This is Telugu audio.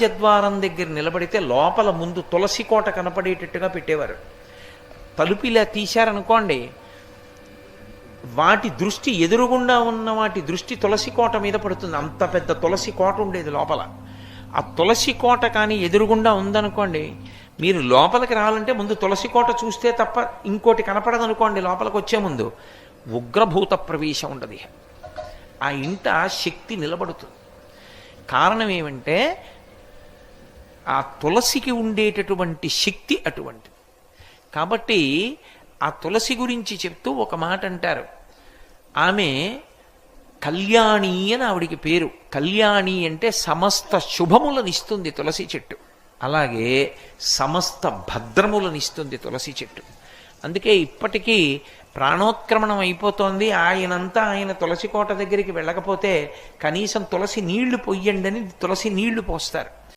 రాజద్వారం దగ్గర నిలబడితే లోపల ముందు తులసి కోట కనపడేటట్టుగా పెట్టేవారు. తలుపు ఇలా తీశారనుకోండి, వాటి దృష్టి ఎదురుగుండా ఉన్న వాటి దృష్టి తులసి కోట మీద పడుతుంది. అంత పెద్ద తులసి కోట ఉండేది లోపల. ఆ తులసి కోట కానీ ఎదురుగుండా ఉందనుకోండి, మీరు లోపలికి రావాలంటే ముందు తులసి కోట చూస్తే తప్ప ఇంకోటి కనపడదనుకోండి. లోపలికి వచ్చే ముందు ఉగ్రభూత ప్రవేశం ఉండదు. ఆ ఇంట శక్తి నిలబడుతుంది. కారణం ఏమంటే ఆ తులసికి ఉండేటటువంటి శక్తి అటువంటిది. కాబట్టి ఆ తులసి గురించి చెప్తూ ఒక మాట అంటారు. ఆమె కళ్యాణి అని ఆవిడికి పేరు. కళ్యాణి అంటే సమస్త శుభములనిస్తుంది తులసి చెట్టు. అలాగే సమస్త భద్రములనిస్తుంది తులసి చెట్టు. అందుకే ఇప్పటికీ ప్రాణోత్క్రమణం అయిపోతోంది, ఆయనంతా ఆయన తులసి కోట దగ్గరికి వెళ్ళకపోతే కనీసం తులసి నీళ్లు పొయ్యండి అని తులసి నీళ్లు పోస్తారు.